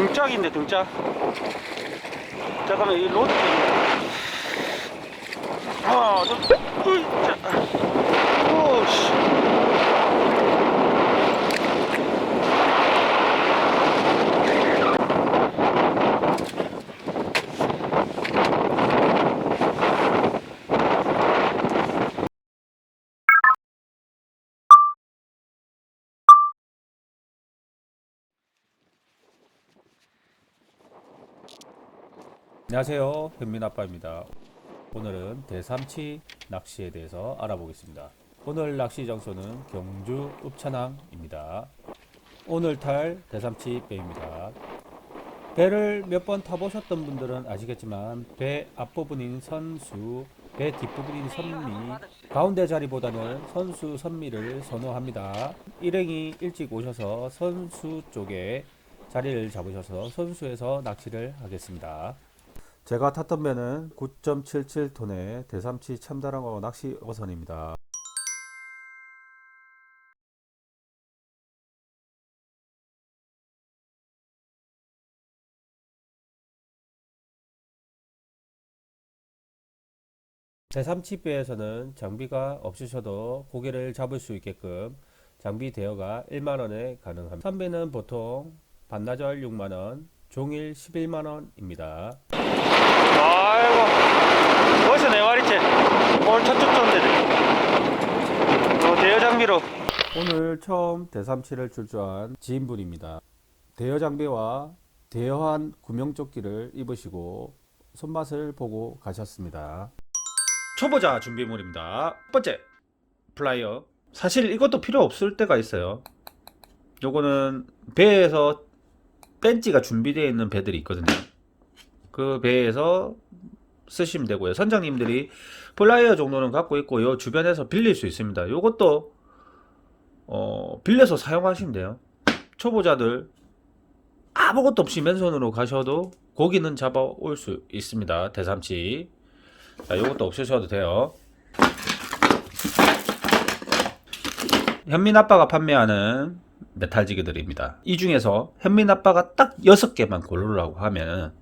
등짝인데 등짝. 잠깐만 이 로드 하나 둘 오씨. 안녕하세요, 현민아빠입니다. 오늘은 대삼치 낚시에 대해서 알아보겠습니다. 오늘 낚시 장소는 경주 읍천항입니다. 오늘 탈 대삼치 배입니다. 배를 몇 번 타보셨던 분들은 아시겠지만 배 앞부분인 선수, 배 뒷부분인 선미, 가운데 자리보다는 선수 선미를 선호합니다. 일행이 일찍 오셔서 선수 쪽에 자리를 잡으셔서 선수에서 낚시를 하겠습니다. 제가 탔던 배는 9.77톤의 대삼치 참다랑어 낚시 어선입니다. 대삼치배에서는 장비가 없으셔도 고기를 잡을 수 있게끔 장비 대여가 1만원에 가능합니다. 선배는 보통 반나절 6만원, 종일 11만원입니다. 아이고 벌써 네 마리째. 오늘 첫 축전데 대여 장비로. 오늘 처음 대삼치를 출조한 지인분입니다. 대여 장비와 대여한 구명조끼를 입으시고 손맛을 보고 가셨습니다. 초보자 준비물입니다. 첫 번째, 플라이어. 사실 이것도 필요 없을 때가 있어요. 요거는 배에서 벤치가 준비되어 있는 배들이 있거든요. 그 배에서 쓰시면 되고요. 선장님들이 플라이어 정도는 갖고 있고 요 주변에서 빌릴 수 있습니다. 요것도 빌려서 사용하시면 돼요. 초보자들 아무것도 없이 맨손으로 가셔도 고기는 잡아올 수 있습니다. 대삼치. 자, 요것도 없으셔도 돼요. 현민아빠가 판매하는 메탈지그들입니다. 이 중에서 현민아빠가 딱 6개만 고르라고 하면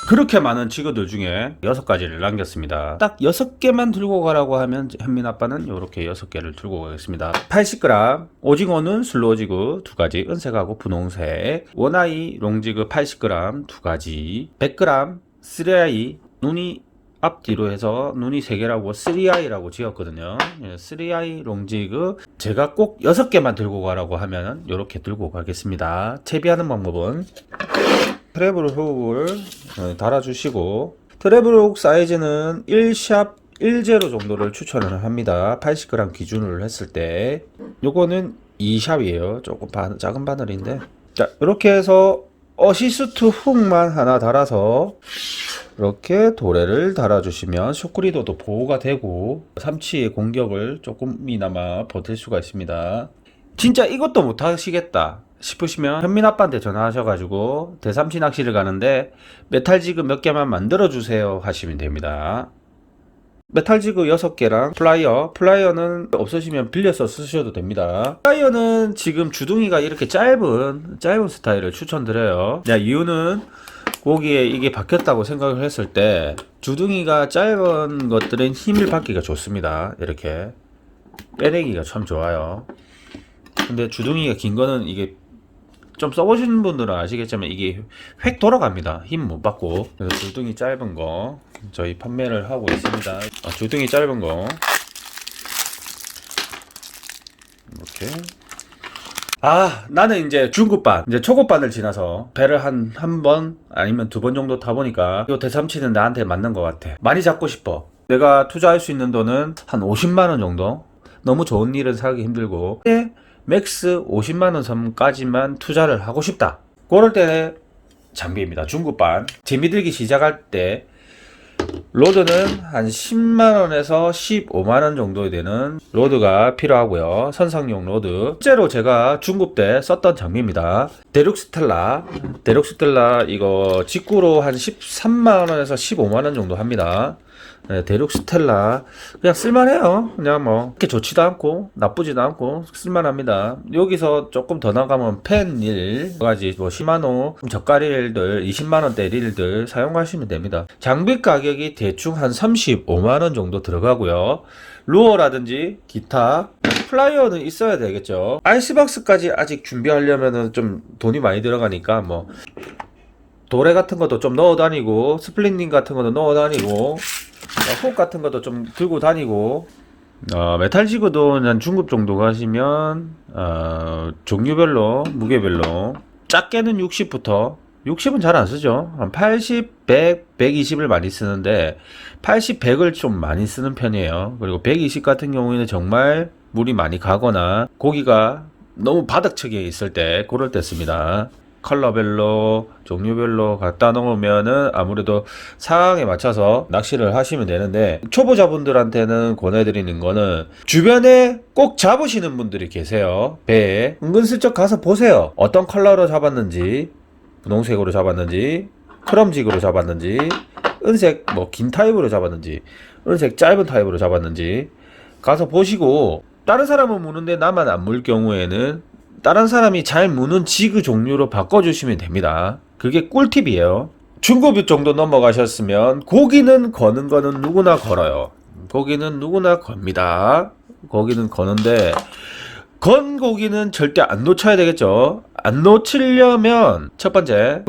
그렇게 많은 지그들 중에 6가지를 남겼습니다. 딱 6개만 들고 가라고 하면 현민아빠는 이렇게 6개를 들고 가겠습니다. 80g, 오징어는 슬로지그 2가지, 은색하고 분홍색, 원아이 롱지그 80g 2가지, 100g, 3i, 눈이 앞뒤로 해서 눈이 3개라고 3i라고 지었거든요. 3i 롱지그 제가 꼭 6개만 들고 가라고 하면 이렇게 들고 가겠습니다. 채비하는 방법은 트래블 훅을 달아주시고, 트래블 훅 사이즈는 1샵 10 정도를 추천을 합니다. 80g 기준으로 했을 때. 요거는 2샵이에요. 조금 작은 바늘인데. 자, 이렇게 해서 어시스트 훅만 하나 달아서 이렇게 도래를 달아주시면 쇼크리더도 보호가 되고 삼치의 공격을 조금이나마 버틸 수가 있습니다. 진짜 이것도 못 하시겠다 싶으시면 현민아빠한테 전화하셔가지고 대삼치 낚시를 가는데 메탈지그 몇 개만 만들어주세요 하시면 됩니다. 메탈지그 6개랑 플라이어는 없으시면 빌려서 쓰셔도 됩니다. 플라이어는 지금 주둥이가 이렇게 짧은 스타일을 추천드려요. 자, 이유는 고기에 이게 박혔다고 생각을 했을 때 주둥이가 짧은 것들은 힘을 받기가 좋습니다. 이렇게 빼내기가 참 좋아요. 근데 주둥이가 긴 거는 이게 좀 써보신 분들은 아시겠지만 이게 획 돌아갑니다. 힘 못 받고. 그래서 주둥이 짧은 거 저희 판매를 하고 있습니다. 주둥이 짧은 거 이렇게. 나는 이제 중급반, 이제 초급반을 지나서 배를 한 번 아니면 2번 정도 타보니까 이 대삼치는 나한테 맞는 것 같아. 많이 잡고 싶어. 내가 투자할 수 있는 돈은 한 50만원 정도. 너무 좋은 일은 사기 힘들고 맥스 50만원 선까지만 투자를 하고 싶다. 그럴 때 장비입니다. 중급반. 재미들기 시작할 때 로드는 한 10만원에서 15만원 정도 되는 로드가 필요하고요. 선상용 로드. 실제로 제가 중급 때 썼던 장비입니다. 데룩스텔라 이거 직구로 한 13만원에서 15만원 정도 합니다. 네, 대륙 스텔라 그냥 쓸만해요. 그냥 뭐 그렇게 좋지도 않고 나쁘지도 않고 쓸만합니다. 여기서 조금 더 나가면 펜1 가지 뭐 시마노 저가 릴들 20만원대 릴들 사용하시면 됩니다. 장비 가격이 대충 한 35만원 정도 들어가고요. 루어라든지 기타 플라이어는 있어야 되겠죠. 아이스박스까지 아직 준비하려면은 좀 돈이 많이 들어가니까 뭐 도래 같은 것도 좀 넣어 다니고 스플릿닝 같은 것도 넣어 다니고 훅 같은 것도 좀 들고 다니고 메탈 지그도 한 중급 정도 가시면 종류별로 무게별로 작게는 60부터 60은 잘 안 쓰죠. 한 80, 100, 120을 많이 쓰는데 80, 100을 좀 많이 쓰는 편이에요. 그리고 120 같은 경우에는 정말 물이 많이 가거나 고기가 너무 바닥층에 있을 때 그럴 때 씁니다. 컬러별로 종류별로 갖다 놓으면은 아무래도 상황에 맞춰서 낚시를 하시면 되는데 초보자분들한테는 권해드리는 거는 주변에 꼭 잡으시는 분들이 계세요. 배에 은근슬쩍 가서 보세요. 어떤 컬러로 잡았는지, 분홍색으로 잡았는지, 크롬직으로 잡았는지, 은색 뭐 긴 타입으로 잡았는지, 은색 짧은 타입으로 잡았는지 가서 보시고 다른 사람은 무는데 나만 안 물 경우에는 다른 사람이 잘 무는 지그 종류로 바꿔주시면 됩니다. 그게 꿀팁이에요. 중급 정도 넘어가셨으면 고기는 거는 거는 누구나 걸어요. 고기는 누구나 겁니다. 고기는 거는데 건 고기는 절대 안 놓쳐야 되겠죠. 안 놓치려면 첫 번째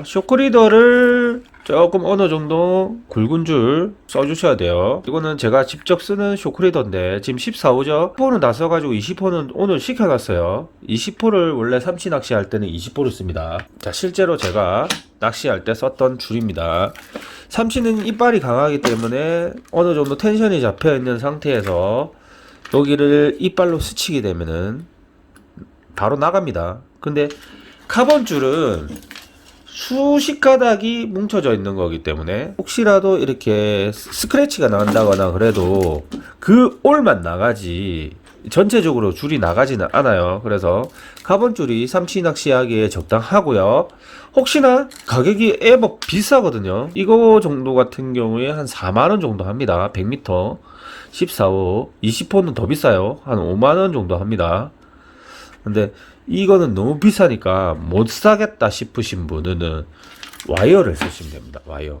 쇼크리더를 조금 어느 정도 굵은 줄 써주셔야 돼요. 이거는 제가 직접 쓰는 쇼크리더인데 지금 14호죠. 10호는 다 써가지고 20호는 오늘 시켜놨어요. 20호를 원래 삼치 낚시할 때는 20호를 씁니다. 자, 실제로 제가 낚시할 때 썼던 줄입니다. 삼치는 이빨이 강하기 때문에 어느 정도 텐션이 잡혀 있는 상태에서 여기를 이빨로 스치게 되면은 바로 나갑니다. 근데 카본 줄은 수십 가닥이 뭉쳐져 있는 거기 때문에 혹시라도 이렇게 스크래치가 난다거나 그래도 그 올만 나가지 전체적으로 줄이 나가지는 않아요. 그래서 카본 줄이 삼치 낚시하기에 적당하고요. 혹시나 가격이 애법 비싸거든요. 이거 정도 같은 경우에 한 4만원 정도 합니다. 100m 14호 20호는 더 비싸요. 한 5만원 정도 합니다. 근데 이거는 너무 비싸니까 못 사겠다 싶으신 분은 와이어를 쓰시면 됩니다. 와이어.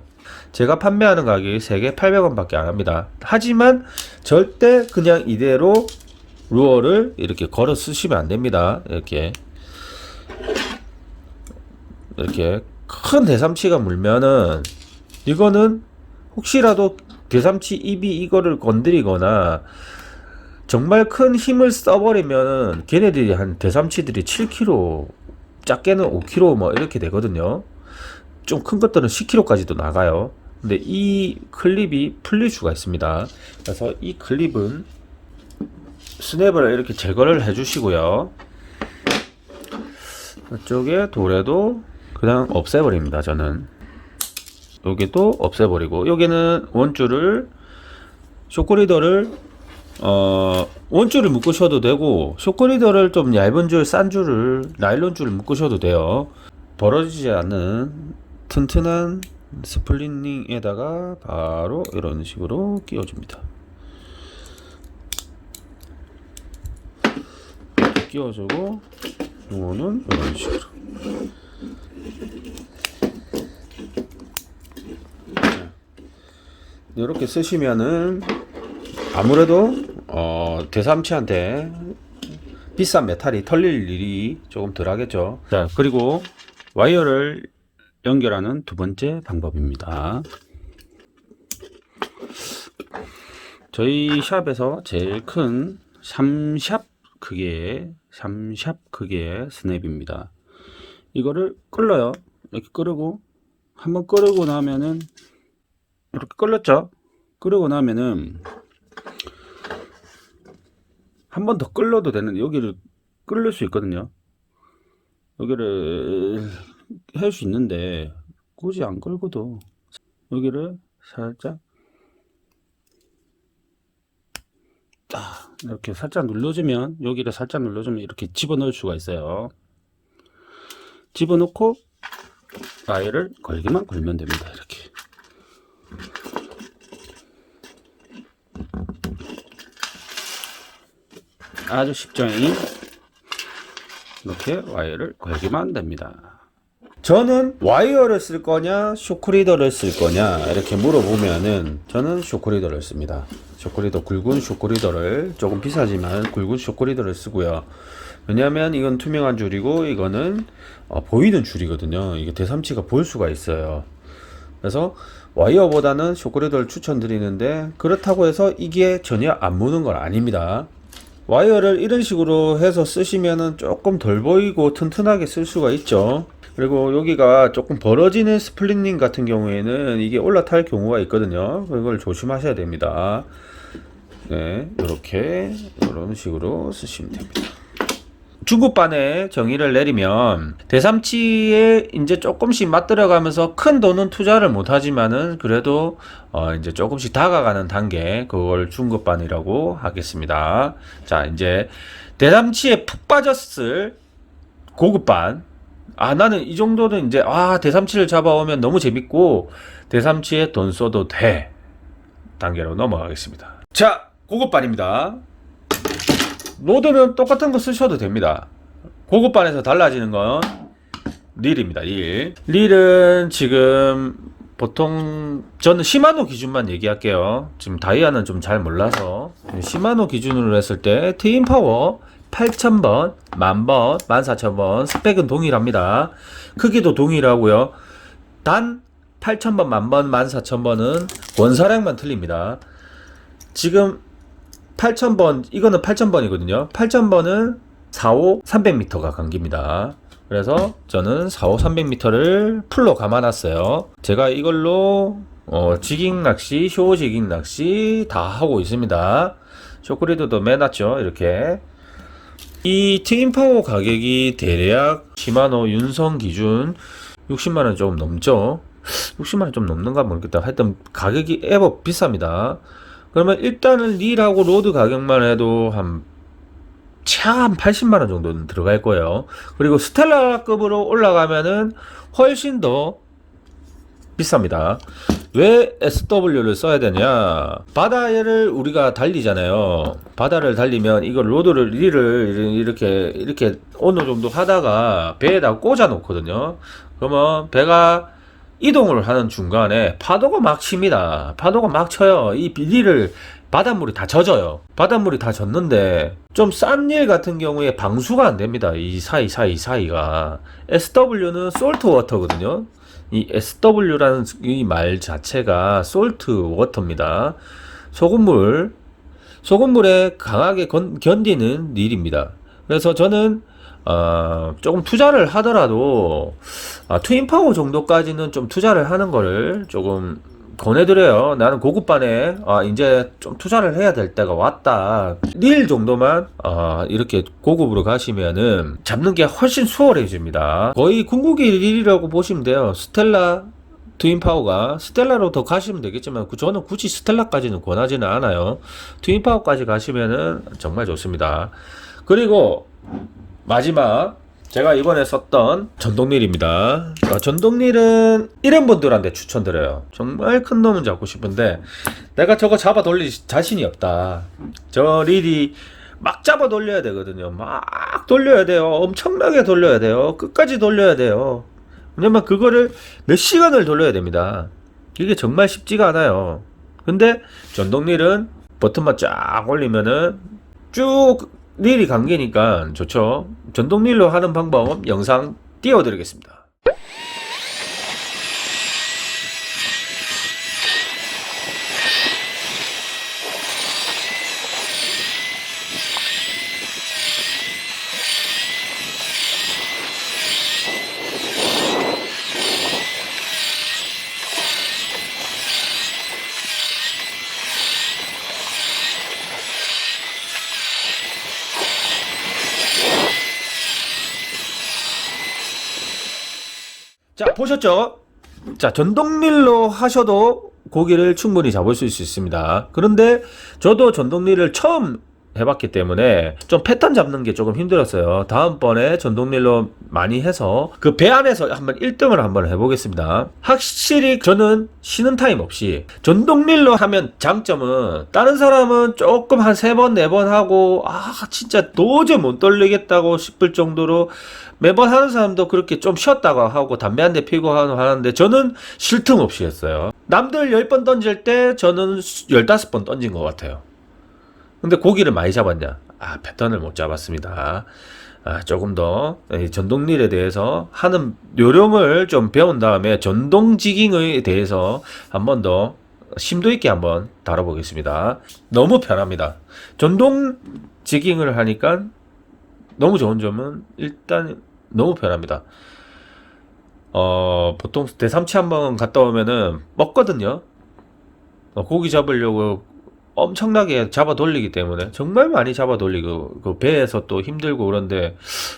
제가 판매하는 가격이 3개 800원 밖에 안 합니다. 하지만 절대 그냥 이대로 루어를 이렇게 걸어 쓰시면 안 됩니다. 이렇게 큰 대삼치가 물면은 이거는 혹시라도 대삼치 입이 이거를 건드리거나 정말 큰 힘을 써버리면 걔네들이 한 대삼치들이 7kg, 작게는 5kg 뭐 이렇게 되거든요. 좀 큰 것들은 10kg까지도 나가요. 근데 이 클립이 풀릴 수가 있습니다. 그래서 이 클립은 스냅을 이렇게 제거를 해주시고요. 이쪽에 도래도 그냥 없애버립니다. 저는 여기도 없애버리고 여기는 원줄을 쇼크리더를 원줄을 묶으셔도 되고 쇼크리더를 좀 얇은 줄, 싼 줄을 나일론 줄을 묶으셔도 돼요. 벌어지지 않는 튼튼한 스플릿닝에다가 바로 이런 식으로 끼워줍니다. 이렇게 끼워주고 이거는 이런 식으로 이렇게 쓰시면은 아무래도 대삼치한테 비싼 메탈이 털릴 일이 조금 덜 하겠죠. 자, 그리고 와이어를 연결하는 두 번째 방법입니다. 저희 샵에서 제일 큰 3샵 크기의 스냅입니다. 이거를 끌어요. 이렇게 끌고 한번 끌고 나면은 이렇게 끌렸죠. 끌고 나면은 한 번 더 끌려도 되는, 여기를 끌릴 수 있거든요. 여기를 할 수 있는데 굳이 안 끌고도 여기를 살짝 딱 이렇게 살짝 눌러주면, 여기를 살짝 눌러주면 이렇게 집어넣을 수가 있어요. 집어넣고 와이어를 걸기만 걸면 됩니다. 이렇게 아주 쉽죠. 이렇게 와이어를 걸기만 됩니다. 저는 와이어를 쓸 거냐 쇼크리더를 쓸 거냐 이렇게 물어보면은 저는 쇼크리더를 씁니다. 쇼크리더, 굵은 쇼크리더를, 조금 비싸지만 굵은 쇼크리더를 쓰고요. 왜냐하면 이건 투명한 줄이고 이거는 보이는 줄이거든요. 이게 대삼치가 보일 수가 있어요. 그래서 와이어보다는 쇼크리더를 추천드리는데, 그렇다고 해서 이게 전혀 안 무는 건 아닙니다. 와이어를 이런 식으로 해서 쓰시면은 조금 덜 보이고 튼튼하게 쓸 수가 있죠. 그리고 여기가 조금 벌어지는 스플릿링 같은 경우에는 이게 올라탈 경우가 있거든요. 그걸 조심하셔야 됩니다. 네, 이렇게 이런 식으로 쓰시면 됩니다. 중급반에 정의를 내리면, 대삼치에 이제 조금씩 맞들어가면서 큰 돈은 투자를 못하지만은 그래도 이제 조금씩 다가가는 단계, 그걸 중급반이라고 하겠습니다. 자, 이제 대삼치에 푹 빠졌을 고급반. 나는 이 정도는 이제 대삼치를 잡아오면 너무 재밌고 대삼치에 돈 써도 돼 단계로 넘어가겠습니다. 자, 고급반입니다. 로드는 똑같은 거 쓰셔도 됩니다. 고급반에서 달라지는 건 릴입니다. 릴은 지금 보통 저는 시마노 기준만 얘기할게요. 지금 다이아는 좀 잘 몰라서. 시마노 기준으로 했을 때 트윈 파워 8000번, 10,000번, 14,000번 스펙은 동일합니다. 크기도 동일하고요. 단 8000번, 10,000번, 14,000번은 원사량만 틀립니다. 지금 8000번, 이거는 8000번이거든요. 8000번은 4호 300m가 간깁니다. 그래서 저는 4호 300m를 풀로 감아놨어요. 제가 이걸로 지깅 낚시, 쇼 지깅 낚시 다 하고 있습니다. 쇼크리드도 매놨죠. 이렇게. 이 트윈파워 가격이 대략 시마노 윤성 기준 60만원 조금 넘죠. 60만원 좀 넘는가 모르겠다. 하여튼 가격이 애법 비쌉니다. 그러면 일단은 릴하고 로드 가격만 해도 한 80만원 정도는 들어갈 거예요. 그리고 스텔라급으로 올라가면은 훨씬 더 비쌉니다. 왜 SW를 써야 되냐? 바다를 우리가 달리잖아요. 바다를 달리면 이걸 로드를, 릴을 이렇게 어느 정도 하다가 배에다 꽂아 놓거든요. 그러면 배가 이동을 하는 중간에 파도가 막 칩니다. 파도가 막 쳐요. 이 릴을 바닷물이 다 젖어요. 바닷물이 다 젖는데 좀 싼 릴 같은 경우에 방수가 안 됩니다. 이 사이가. SW는 솔트 워터거든요. 이 SW라는 이 말 자체가 솔트 워터입니다. 소금물에 강하게 견디는 릴입니다. 그래서 저는 조금 투자를 하더라도 트윈파워 정도까지는 좀 투자를 하는 거를 조금 권해드려요. 나는 고급반에 이제 좀 투자를 해야 될 때가 왔다. 릴 정도만 이렇게 고급으로 가시면은 잡는 게 훨씬 수월해집니다. 거의 궁극의 릴이라고 보시면 돼요. 스텔라 트윈파워가, 스텔라로 더 가시면 되겠지만 저는 굳이 스텔라까지는 권하지는 않아요. 트윈파워까지 가시면은 정말 좋습니다. 그리고 마지막, 제가 이번에 썼던 전동릴입니다. 전동릴은 이런 분들한테 추천드려요. 정말 큰 놈은 잡고 싶은데 내가 저거 잡아 돌릴 자신이 없다. 저 릴이 막 잡아 돌려야 되거든요. 막 돌려야 돼요. 엄청나게 돌려야 돼요. 끝까지 돌려야 돼요. 왜냐면 그거를 몇 시간을 돌려야 됩니다. 이게 정말 쉽지가 않아요. 근데 전동릴은 버튼만 쫙 올리면은 쭉 릴이 감기니까 좋죠. 전동릴로 하는 방법 영상 띄워드리겠습니다. 자, 보셨죠? 자, 전동릴로 하셔도 고기를 충분히 잡을 수 있습니다. 그런데 저도 전동릴을 처음 해봤기 때문에 좀 패턴 잡는 게 조금 힘들었어요. 다음번에 전동릴로 많이 해서 그 배 안에서 한번 1등을 한번 해보겠습니다. 확실히 저는 쉬는 타임 없이 전동릴로 하면 장점은 다른 사람은 조금 한 3번 4번 하고 진짜 도저히 못 돌리겠다고 싶을 정도로 매번 하는 사람도 그렇게 좀 쉬었다가 하고 담배 한 대 피고 하는데 저는 쉴 틈 없이 했어요. 남들 10번 던질 때 저는 15번 던진 것 같아요. 근데 고기를 많이 잡았냐? 패턴을 못 잡았습니다. 조금 더 전동릴에 대해서 하는 요령을 좀 배운 다음에 전동지깅에 대해서 한 번 더 심도 있게 한번 다뤄보겠습니다. 너무 편합니다. 전동지깅을 하니까 너무 좋은 점은 일단 너무 편합니다. 보통 대삼치 한번 갔다 오면은 먹거든요. 고기 잡으려고 엄청나게 잡아 돌리기 때문에 정말 많이 잡아 돌리고 그 배에서 또 힘들고 그런데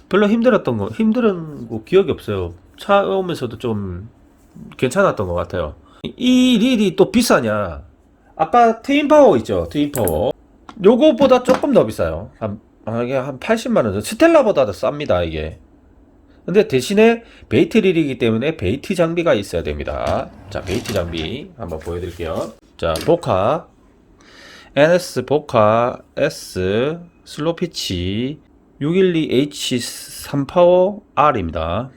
별로 힘든 거 기억이 없어요. 차 오면서도 좀 괜찮았던 것 같아요. 이 릴이 또 비싸냐? 아까 트윈파워 있죠? 트윈파워 요거보다 조금 더 비싸요. 이게 한 80만원. 스텔라보다도 쌉니다 이게. 근데 대신에 베이트 릴이기 때문에 베이트 장비가 있어야 됩니다. 자, 베이트 장비 한번 보여드릴게요. 자, 보카 NS 보카 S 슬로피치 612H3파워 R입니다.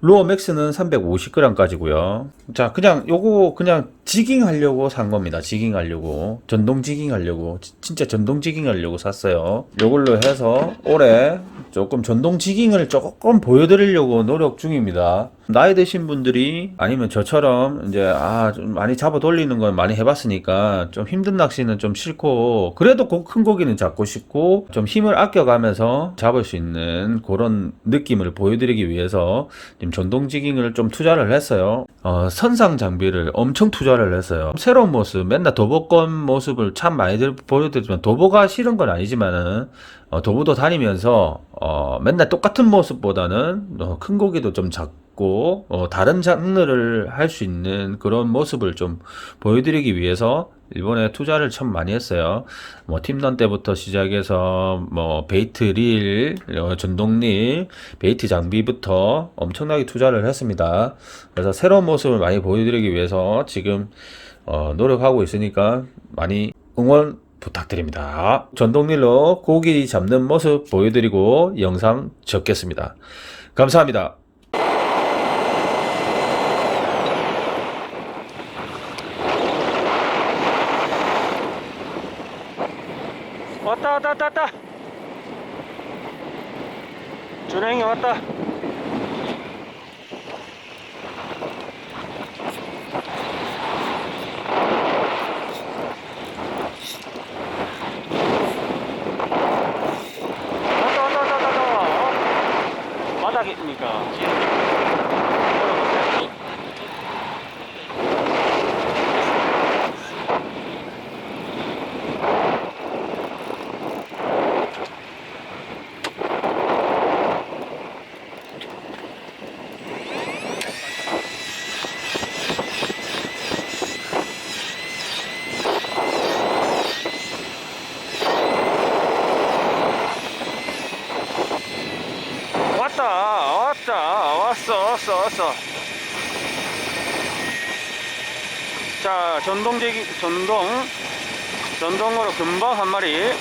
루어 맥스는 350g까지고요. 자, 그냥 요거 그냥 지깅 하려고 산 겁니다. 지깅 하려고. 전동 지깅 하려고. 진짜 전동 지깅 하려고 샀어요. 요걸로 해서 올해 조금 전동 지깅을 조금 보여드리려고 노력 중입니다. 나이 드신 분들이 아니면 저처럼 이제 좀 많이 잡아 돌리는 건 많이 해봤으니까 좀 힘든 낚시는 좀 싫고 그래도 큰 고기는 잡고 싶고 좀 힘을 아껴가면서 잡을 수 있는 그런 느낌을 보여드리기 위해서 지금 전동 지깅을 좀 투자를 했어요. 선상 장비를 엄청 투자를 했어요. 새로운 모습, 맨날 도보권 모습을 참 많이 보여드리지만 도보가 싫은 건 아니지만은 도보도 다니면서 맨날 똑같은 모습보다는 큰 고기도 좀 잡고 다른 장르를 할 수 있는 그런 모습을 좀 보여드리기 위해서 일본에 투자를 참 많이 했어요. 팀런 때부터 시작해서 베이트 릴, 전동릴, 베이트 장비부터 엄청나게 투자를 했습니다. 그래서 새로운 모습을 많이 보여드리기 위해서 지금 노력하고 있으니까 많이 응원 부탁드립니다. 전동릴로 고기 잡는 모습 보여드리고 영상 적겠습니다. 감사합니다. 왔다. 준행이 왔다. 바닥이니까 왔어. 자, 전동으로 금방 한 마리.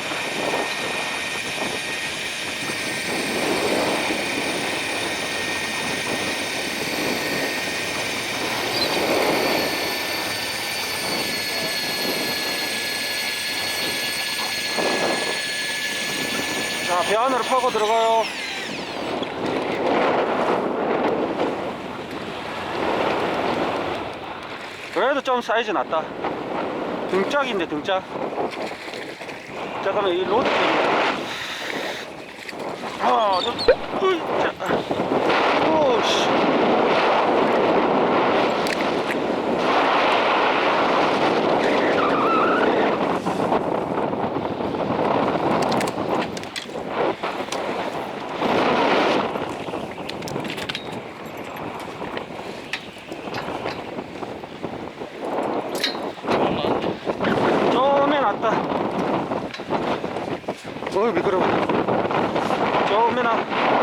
자, 배 안으로 파고 들어가요. 그래도 좀 사이즈 낮다. 등짝인데 등짝. 잠깐만 이 로드 오씨. 올려놔.